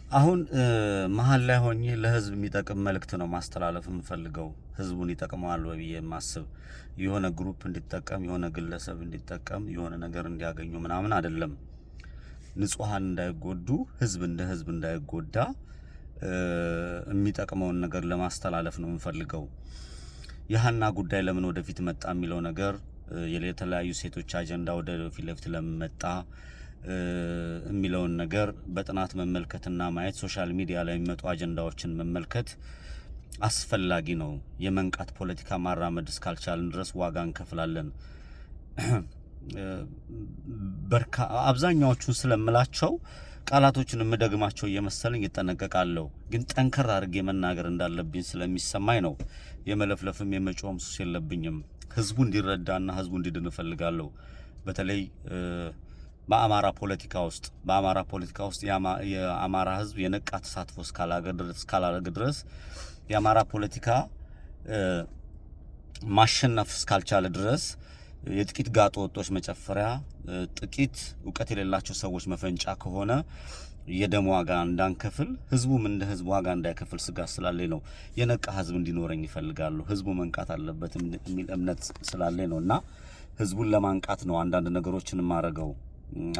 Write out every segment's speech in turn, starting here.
አሁን መሃል ላይ ሆኜ ለህዝብ የሚጠቅም መልእክት ነው ማስተላለፍ የምፈልገው። ህዝቡን ይጠቅመዋል ወይ ብዬ የማስብ የሆነ ግሩፕ እንዲጠቀም የሆነ ግለሰብ እንዲጠቀም የሆነ ነገር እንዲያገኙ ምናምን አይደለም። ንጹሃን እንዳይጎዱ ህዝብ እንደ ህዝብ እንዳይጎዳ የሚጠቅመውን ነገር ለማስተላለፍ ነው የምፈልገው። የሃና ጉዳይ ለምን ወደፊት መጣ የሚለው ነገር የተለያዩ ሴቶች አጀንዳ ወደ ፊት ለፊት ለምን መጣ የሚለውን ነገር በጥናት መመልከትና ማየት ሶሻል ሚዲያ ላይ የሚመጡ አጀንዳዎችን መመልከት አስፈላጊ ነው። የመንቃት ፖለቲካ ማራመድ እስካልቻልን ድረስ ዋጋ እንከፍላለን። አብዛኛዎቹን ስለምላቸው ቃላቶችን የምደግማቸው እየመሰለኝ ይጠነቀቃለሁ። ግን ጠንከር አድርጌ መናገር እንዳለብኝ ስለሚሰማኝ ነው። የመለፍለፍም የመጮም ሱስ የለብኝም። ህዝቡ እንዲረዳና ህዝቡ እንዲድን እፈልጋለሁ። በተለይ በአማራ ፖለቲካ ውስጥ የአማራ ህዝብ የነቃ ተሳትፎ እስካላደረገ ድረስ የአማራ ፖለቲካ ማሸነፍ እስካልቻለ ድረስ የጥቂት ጋጦ ወጦች መጨፈሪያ፣ ጥቂት ዕውቀት የሌላቸው ሰዎች መፈንጫ ከሆነ የደም ዋጋ እንዳንከፍል ህዝቡም እንደ ህዝብ ዋጋ እንዳይከፍል ስጋት ስላለኝ ነው። የነቃ ህዝብ እንዲኖረኝ ይፈልጋሉ። ህዝቡ መንቃት አለበት የሚል እምነት ስላለኝ ነውና ህዝቡን ለማንቃት ነው አንዳንድ ነገሮችን ማረገው።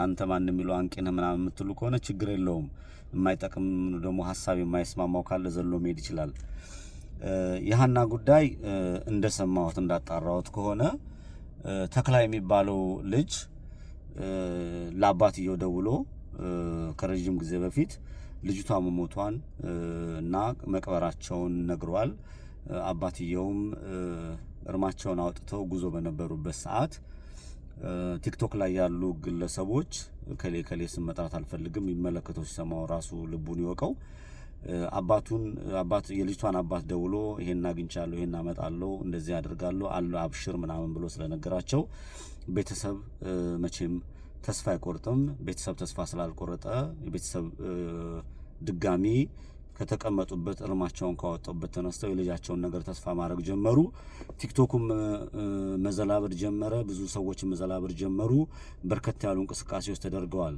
አንተ ማን የሚለው አንቂነ ምናምን የምትሉ ከሆነ ችግር የለውም። የማይጠቅም ደግሞ ሐሳብ የማይስማማው ካለ ዘሎ መሄድ ይችላል። የሃና ጉዳይ እንደሰማሁት እንዳጣራሁት ከሆነ ተክላይ የሚባለው ልጅ ለአባትየው ደውሎ ከረጅም ጊዜ በፊት ልጅቷ መሞቷን እና መቅበራቸውን ነግሯል። አባትየውም እርማቸውን አውጥተው ጉዞ በነበሩበት ሰዓት ቲክቶክ ላይ ያሉ ግለሰቦች ከሌ ስም መጥራት አልፈልግም፣ ይመለከተው ሲሰማው ራሱ ልቡን ይወቀው። የልጅቷን አባት ደውሎ ይሄን አግኝቻለሁ፣ ይሄን አመጣለሁ፣ እንደዚህ አደርጋለሁ አለ አብሽር ምናምን ብሎ ስለነገራቸው ቤተሰብ መቼም ተስፋ አይቆርጥም። ቤተሰብ ተስፋ ስላልቆረጠ የቤተሰብ ድጋሚ ከተቀመጡበት እርማቸውን ካወጡበት ተነስተው የልጃቸውን ነገር ተስፋ ማድረግ ጀመሩ። ቲክቶኩም መዘላበድ ጀመረ። ብዙ ሰዎች መዘላበድ ጀመሩ። በርከት ያሉ እንቅስቃሴዎች ተደርገዋል።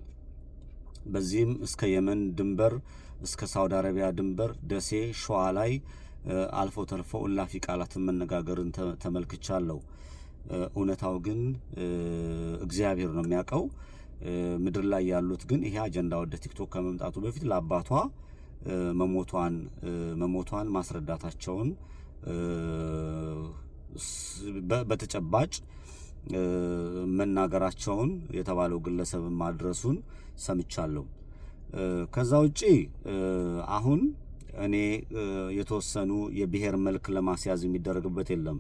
በዚህም እስከ የመን ድንበር እስከ ሳውዲ አረቢያ ድንበር ደሴ ሸዋ ላይ አልፎ ተርፎ እላፊ ቃላትን መነጋገርን ተመልክቻለሁ። እውነታው ግን እግዚአብሔር ነው የሚያውቀው። ምድር ላይ ያሉት ግን ይሄ አጀንዳ ወደ ቲክቶክ ከመምጣቱ በፊት ለአባቷ መሞቷን ማስረዳታቸውን በተጨባጭ መናገራቸውን የተባለው ግለሰብ ማድረሱን ሰምቻለሁ። ከዛ ውጪ አሁን እኔ የተወሰኑ የብሔር መልክ ለማስያዝ የሚደረግበት የለም።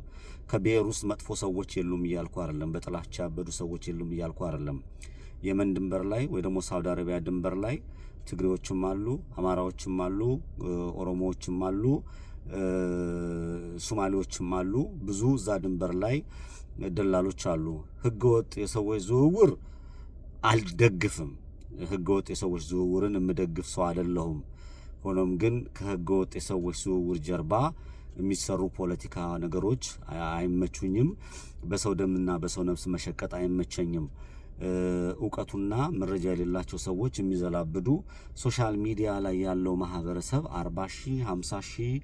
ከብሔር ውስጥ መጥፎ ሰዎች የሉም እያልኩ አይደለም። በጥላቻ ያበዱ ሰዎች የሉም እያልኩ አይደለም። የመን ድንበር ላይ ወይ ደግሞ ሳውዲ አረቢያ ድንበር ላይ ትግሬዎችም አሉ፣ አማራዎችም አሉ፣ ኦሮሞዎችም አሉ፣ ሶማሌዎችም አሉ። ብዙ እዛ ድንበር ላይ ደላሎች አሉ። ህገወጥ የሰዎች ዝውውር አልደግፍም። ህገወጥ የሰዎች ዝውውርን የምደግፍ ሰው አይደለሁም። ሆኖም ግን ከህገወጥ የሰዎች ዝውውር ጀርባ የሚሰሩ ፖለቲካ ነገሮች አይመቹኝም። በሰው ደምና በሰው ነፍስ መሸቀጥ አይመቸኝም። ዕውቀቱና መረጃ የሌላቸው ሰዎች የሚዘላብዱ ሶሻል ሚዲያ ላይ ያለው ማህበረሰብ 40 ሺህ 50 ሺህ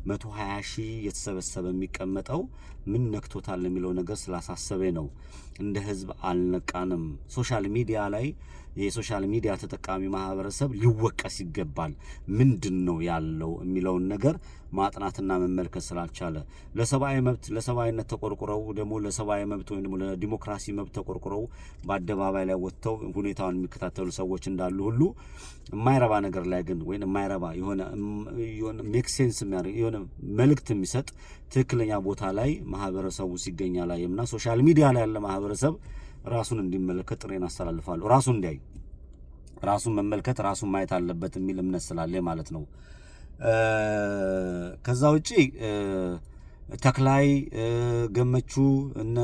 120 ሺህ የተሰበሰበ የሚቀመጠው ምን ነክቶታል የሚለው ነገር ስላሳሰበ ነው። እንደ ህዝብ አልነቃንም። ሶሻል ሚዲያ ላይ የሶሻል ሚዲያ ተጠቃሚ ማህበረሰብ ሊወቀስ ይገባል። ምንድነው ያለው የሚለውን ነገር ማጥናትና መመልከት ስላልቻለ ለሰብአዊ መብት ለሰብአዊነት ተቆርቆረው ደግሞ ለሰብአዊ መብት ወይ ደግሞ ለዲሞክራሲ መብት ተቆርቆረው በአደባባይ ላይ ወጥተው ሁኔታውን የሚከታተሉ ሰዎች እንዳሉ ሁሉ የማይረባ ነገር ላይ ግን ወይ የማይረባ የሆነ ሜክ ሴንስ የሚያደርግ የሆነ መልእክት የሚሰጥ ትክክለኛ ቦታ ላይ ማህበረሰቡ ሲገኛ ላይ እና ሶሻል ሚዲያ ላይ ያለ ማህበረሰብ ራሱን እንዲመለከት ጥሬን አስተላልፋለሁ። ራሱን እንዲያይ ራሱን መመልከት ራሱን ማየት አለበት የሚል እምነት ስላለ ማለት ነው። ከዛ ውጪ ተክላይ ገመቹ እነ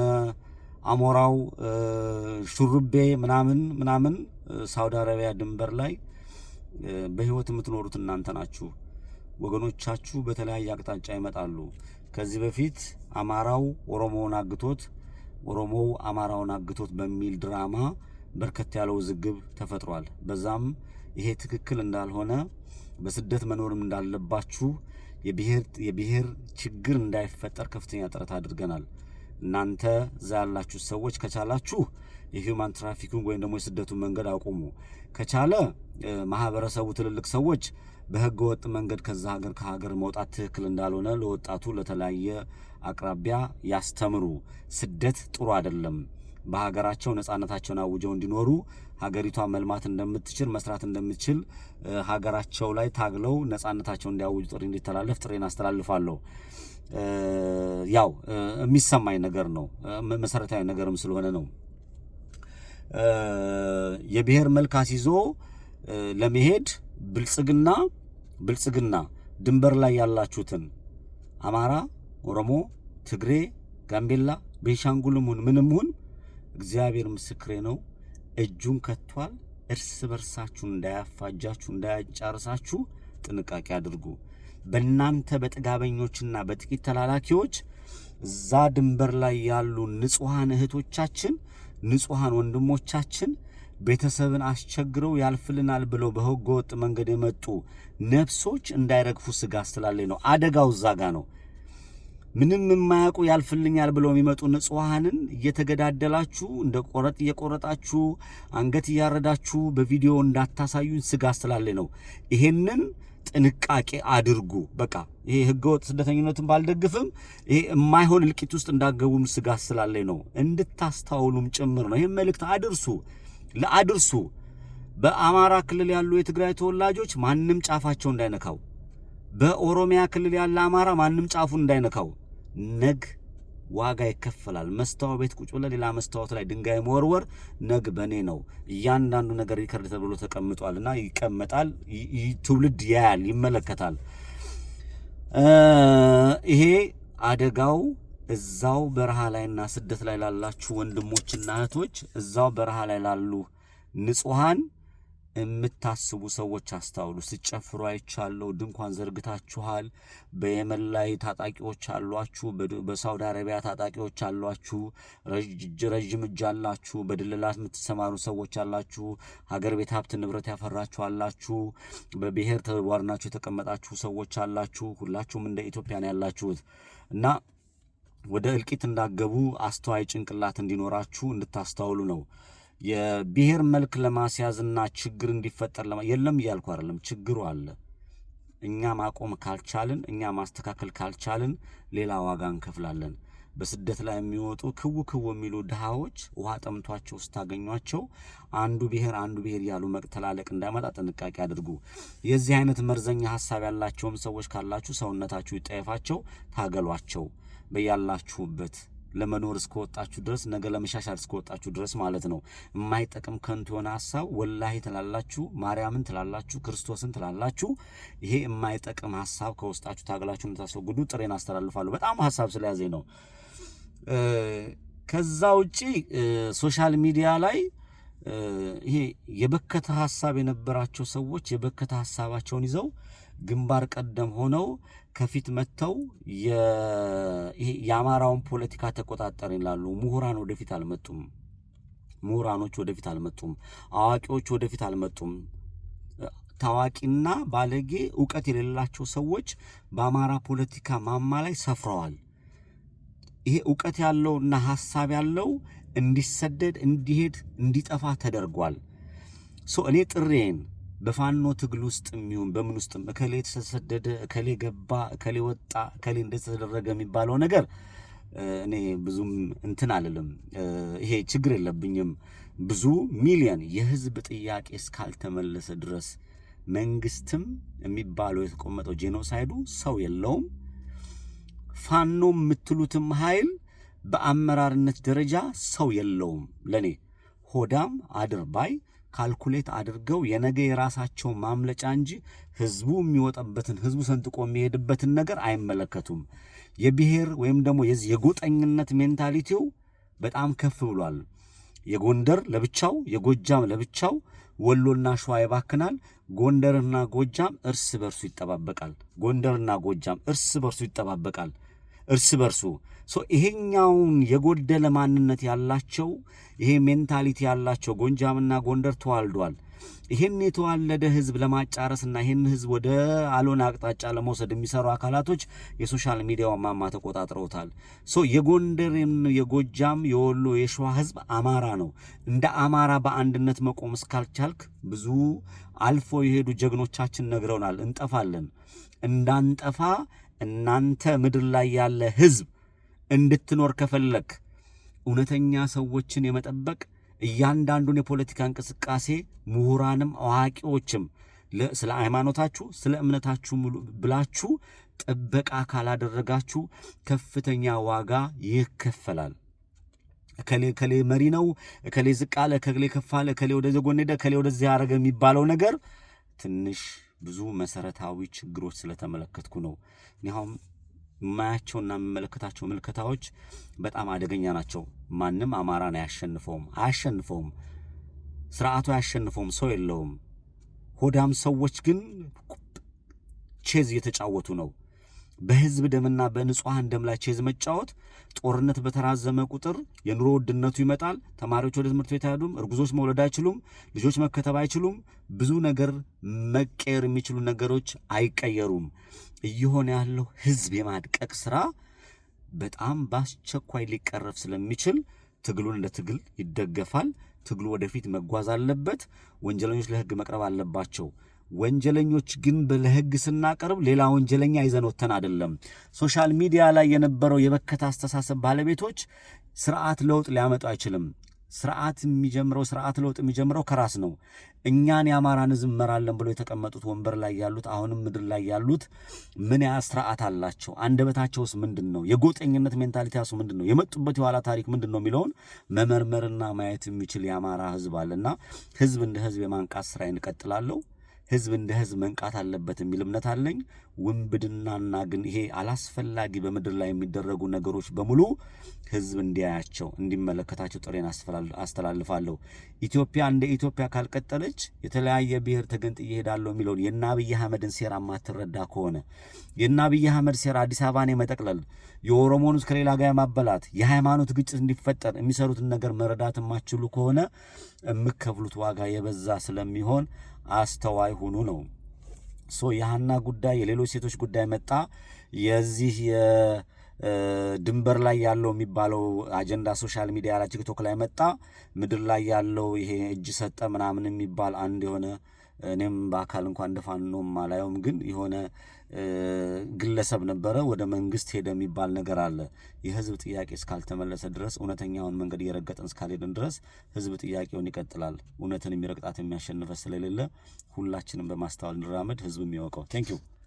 አሞራው ሹሩቤ ምናምን ሳውዲ አረቢያ ድንበር ላይ በህይወት የምትኖሩት እናንተ ናችሁ። ወገኖቻችሁ በተለያየ አቅጣጫ ይመጣሉ። ከዚህ በፊት አማራው ኦሮሞውን አግቶት ኦሮሞው አማራውን አግቶት በሚል ድራማ በርከት ያለው ዝግብ ተፈጥሯል። በዛም ይሄ ትክክል እንዳልሆነ በስደት መኖርም እንዳለባችሁ የብሔር ችግር እንዳይፈጠር ከፍተኛ ጥረት አድርገናል። እናንተ እዛ ያላችሁ ሰዎች ከቻላችሁ የሂውማን ትራፊኪንግ ወይም ደግሞ የስደቱን መንገድ አቁሙ። ከቻለ ማህበረሰቡ ትልልቅ ሰዎች በህገ ወጥ መንገድ ከዛ ከሀገር መውጣት ትክክል እንዳልሆነ ለወጣቱ ለተለያየ አቅራቢያ ያስተምሩ። ስደት ጥሩ አይደለም። በሀገራቸው ነጻነታቸውን አውጀው እንዲኖሩ ሀገሪቷ መልማት እንደምትችል መስራት እንደምትችል ሀገራቸው ላይ ታግለው ነጻነታቸውን እንዲያውጁ ጥሪ እንዲተላለፍ ጥሬን አስተላልፋለሁ። ያው የሚሰማኝ ነገር ነው፣ መሰረታዊ ነገርም ስለሆነ ነው። የብሔር መልክ አስይዞ ለመሄድ ብልጽግና ድንበር ላይ ያላችሁትን አማራ፣ ኦሮሞ፣ ትግሬ፣ ጋምቤላ፣ ቤንሻንጉልም ሁን ምንም ሁን እግዚአብሔር ምስክሬ ነው እጁን ከቷል። እርስ በርሳችሁ እንዳያፋጃችሁ እንዳያጫርሳችሁ ጥንቃቄ አድርጉ። በእናንተ በጥጋበኞችና በጥቂት ተላላኪዎች እዛ ድንበር ላይ ያሉ ንጹሃን እህቶቻችን ንጹሃን ወንድሞቻችን ቤተሰብን አስቸግረው ያልፍልናል ብለው በህገ ወጥ መንገድ የመጡ ነፍሶች እንዳይረግፉ ስጋት ስላለኝ ነው። አደጋው እዛ ጋ ነው። ምንም የማያውቁ ያልፍልኛል ብለው የሚመጡ ንጹሃንን እየተገዳደላችሁ እንደ ቆረጥ እየቆረጣችሁ አንገት እያረዳችሁ በቪዲዮ እንዳታሳዩን ስጋት ስላለኝ ነው። ይሄንን ጥንቃቄ አድርጉ። በቃ ይሄ ህገወጥ ስደተኝነትን ባልደግፍም ይሄ የማይሆን እልቂት ውስጥ እንዳገቡም ስጋት ስላለኝ ነው። እንድታስተውሉም ጭምር ነው። ይሄን መልእክት አድርሱ። በአማራ ክልል ያሉ የትግራይ ተወላጆች ማንም ጫፋቸው እንዳይነካው፣ በኦሮሚያ ክልል ያለ አማራ ማንም ጫፉን እንዳይነካው። ነግ ዋጋ ይከፈላል። መስታወት ቤት ቁጭ ብለ ሌላ መስታወት ላይ ድንጋይ መወርወር ነግ በኔ ነው። እያንዳንዱ ነገር ሪከርድ ተብሎ ተቀምጧልና ይቀመጣል። ትውልድ ያያል፣ ይመለከታል። ይሄ አደጋው እዛው በረሃ ላይና ስደት ላይ ላላችሁ ወንድሞችና እህቶች፣ እዛው በረሃ ላይ ላሉ ንጹሃን የምታስቡ ሰዎች አስተውሉ። ስጨፍሩ አይቻለሁ። ድንኳን ዘርግታችኋል። በየመን ላይ ታጣቂዎች አሏችሁ፣ በሳውዲ አረቢያ ታጣቂዎች አሏችሁ፣ ረጅም እጅ አላችሁ፣ በድለላት የምትሰማሩ ሰዎች አላችሁ፣ ሀገር ቤት ሀብት ንብረት ያፈራችሁ አላችሁ፣ በብሔር ተዋርናችሁ የተቀመጣችሁ ሰዎች አላችሁ። ሁላችሁም እንደ ኢትዮጵያ ነው ያላችሁት እና ወደ እልቂት እንዳገቡ አስተዋይ ጭንቅላት እንዲኖራችሁ እንድታስተውሉ ነው። የብሔር መልክ ለማስያዝና ችግር እንዲፈጠር የለም እያልኩ አይደለም። ችግሩ አለ። እኛ ማቆም ካልቻልን፣ እኛ ማስተካከል ካልቻልን ሌላ ዋጋ እንከፍላለን። በስደት ላይ የሚወጡ ክው የሚሉ ድሃዎች ውሃ ጠምቷቸው ስታገኟቸው አንዱ ብሔር ያሉ መቅተላለቅ እንዳይመጣ ጥንቃቄ አድርጉ። የዚህ አይነት መርዘኛ ሐሳብ ያላቸውም ሰዎች ካላችሁ ሰውነታችሁ ይጠየፋቸው፣ ታገሏቸው። በያላችሁበት ለመኖር እስከወጣችሁ ድረስ ነገ ለመሻሻል እስከወጣችሁ ድረስ ማለት ነው። የማይጠቅም ከንቱ የሆነ ሐሳብ ወላሂ ትላላችሁ፣ ማርያምን ትላላችሁ፣ ክርስቶስን ትላላችሁ። ይሄ የማይጠቅም ሐሳብ ከውስጣችሁ ታገላችሁ እንድታስወግዱ ጥሬን አስተላልፋለሁ። በጣም ሐሳብ ስለያዘኝ ነው። ከዛ ውጪ ሶሻል ሚዲያ ላይ ይሄ የበከተ ሐሳብ የነበራቸው ሰዎች የበከተ ሐሳባቸውን ይዘው ግንባር ቀደም ሆነው ከፊት መተው የአማራውን ፖለቲካ ተቆጣጠር ይላሉ። ምሁራኖች ወደፊት አልመጡም። አዋቂዎች ወደፊት አልመጡም። ታዋቂና ባለጌ ዕውቀት የሌላቸው ሰዎች በአማራ ፖለቲካ ማማ ላይ ሰፍረዋል። ይሄ ዕውቀት ያለውና ሐሳብ ያለው እንዲሰደድ፣ እንዲሄድ፣ እንዲጠፋ ተደርጓል። እኔ ጥሬን በፋኖ ትግል ውስጥ የሚሆን በምን ውስጥም እከሌ ተሰደደ፣ እከሌ ገባ፣ እከሌ ወጣ፣ እከሌ እንደተደረገ የሚባለው ነገር እኔ ብዙም እንትን አልልም። ይሄ ችግር የለብኝም። ብዙ ሚሊዮን የህዝብ ጥያቄ እስካልተመለሰ ድረስ መንግስትም የሚባለው የተቆመጠው ጄኖሳይዱ ሰው የለውም። ፋኖ የምትሉትም ኃይል በአመራርነት ደረጃ ሰው የለውም። ለኔ ሆዳም አድርባይ ካልኩሌት አድርገው የነገ የራሳቸው ማምለጫ እንጂ ህዝቡ የሚወጣበትን ህዝቡ ሰንጥቆ የሚሄድበትን ነገር አይመለከቱም። የብሔር ወይም ደግሞ የጎጠኝነት ሜንታሊቲው በጣም ከፍ ብሏል። የጎንደር ለብቻው፣ የጎጃም ለብቻው፣ ወሎና ሸዋ ይባክናል። ጎንደርና ጎጃም እርስ በርሱ ይጠባበቃል። እርስ በርሱ ይሄኛውን የጎደለ ማንነት ያላቸው ይሄ ሜንታሊቲ ያላቸው ጎንጃምና ጎንደር ተዋልዷል። ይሄን የተዋለደ ህዝብ ለማጫረስና ይሄን ህዝብ ወደ አልሆነ አቅጣጫ ለመውሰድ የሚሰሩ አካላቶች የሶሻል ሚዲያው ማማ ተቆጣጥረውታል። የጎንደር፣ የጎጃም፣ የወሎ፣ የሸዋ ህዝብ አማራ ነው። እንደ አማራ በአንድነት መቆም እስካልቻልክ ብዙ አልፎ የሄዱ ጀግኖቻችን ነግረውናል፣ እንጠፋለን። እንዳንጠፋ እናንተ ምድር ላይ ያለ ህዝብ እንድትኖር ከፈለክ እውነተኛ ሰዎችን የመጠበቅ እያንዳንዱን የፖለቲካ እንቅስቃሴ ምሁራንም አዋቂዎችም ስለ ሃይማኖታችሁ ስለ እምነታችሁ ብላችሁ ጥበቃ ካላደረጋችሁ ከፍተኛ ዋጋ ይከፈላል። እከሌ መሪ ነው፣ እከሌ ዝቅ አለ፣ እከሌ ከፍ አለ፣ እከሌ ወደዚህ ጎን ሄደ፣ እከሌ ወደዚህ ያደረገ የሚባለው ነገር ትንሽ ብዙ መሰረታዊ ችግሮች ስለተመለከትኩ ነው። አሁን ማያቸውና የምመለከታቸው ምልከታዎች በጣም አደገኛ ናቸው። ማንም አማራን አያሸንፈውም፣ ስርዓቱ አያሸንፈውም፣ ሰው የለውም። ሆዳም ሰዎች ግን ቼዝ እየተጫወቱ ነው። በህዝብ ደምና በንጹሃን ደም ላይ ቼዝ መጫወት። ጦርነት በተራዘመ ቁጥር የኑሮ ውድነቱ ይመጣል። ተማሪዎች ወደ ትምህርት ቤት አይሄዱም። እርጉዞች መውለድ አይችሉም። ልጆች መከተብ አይችሉም። ብዙ ነገር መቀየር የሚችሉ ነገሮች አይቀየሩም። እየሆነ ያለው ህዝብ የማድቀቅ ስራ በጣም በአስቸኳይ ሊቀረፍ ስለሚችል ትግሉን እንደ ትግል ይደገፋል። ትግሉ ወደፊት መጓዝ አለበት። ወንጀለኞች ለህግ መቅረብ አለባቸው። ወንጀለኞች ግን ለህግ ስናቀርብ ሌላ ወንጀለኛ ይዘን ወተን አይደለም። ሶሻል ሚዲያ ላይ የነበረው የበከተ አስተሳሰብ ባለቤቶች ስርዓት ለውጥ ሊያመጡ አይችልም። ስርዓት ለውጥ የሚጀምረው ከራስ ነው። እኛን የአማራን ህዝብ መራለን ብሎ የተቀመጡት ወንበር ላይ ያሉት አሁንም ምድር ላይ ያሉት ምን ያ ስርዓት አላቸው? አንደበታቸውስ ምንድን ነው? የጎጠኝነት ሜንታሊቲያሱ ምንድን ነው? የመጡበት የኋላ ታሪክ ምንድን ነው የሚለውን መመርመርና ማየት የሚችል የአማራ ህዝብ አለና ህዝብ እንደ ህዝብ የማንቃት ስራ እንቀጥላለሁ። ህዝብ እንደ ህዝብ መንቃት አለበት የሚል እምነት አለኝ። ውንብድናና ግን ይሄ አላስፈላጊ በምድር ላይ የሚደረጉ ነገሮች በሙሉ ህዝብ እንዲያያቸው እንዲመለከታቸው ጥሬን አስተላልፋለሁ። ኢትዮጵያ እንደ ኢትዮጵያ ካልቀጠለች የተለያየ ብሔር ተገንጥዬ እሄዳለሁ የሚለውን የአብይ አህመድን ሴራ ማትረዳ ከሆነ የአብይ አህመድ ሴራ አዲስ አበባን የመጠቅለል የኦሮሞን ውስጥ ከሌላ ጋር ማበላት የሃይማኖት ግጭት እንዲፈጠር የሚሰሩትን ነገር መረዳት የማትችሉ ከሆነ የምከፍሉት ዋጋ የበዛ ስለሚሆን አስተዋይ ሁኑ ነው። የሃና ጉዳይ የሌሎች ሴቶች ጉዳይ መጣ። የዚህ ድንበር ላይ ያለው የሚባለው አጀንዳ ሶሻል ሚዲያ ላይ ቲክቶክ ላይ መጣ። ምድር ላይ ያለው ይሄ እጅ ሰጠ ምናምን የሚባል አንድ የሆነ እኔም በአካል እንኳን እንደፋኖም አላየውም፣ ግን የሆነ ግለሰብ ነበረ ወደ መንግስት ሄደ የሚባል ነገር አለ። የህዝብ ጥያቄ እስካልተመለሰ ድረስ እውነተኛውን መንገድ እየረገጠን እስካልሄድን ድረስ ህዝብ ጥያቄውን ይቀጥላል። እውነትን የሚረግጣት የሚያሸንፈ ስለሌለ ሁላችንም በማስተዋል እንራመድ። ህዝብ የሚያውቀው። ቴንክ ዩ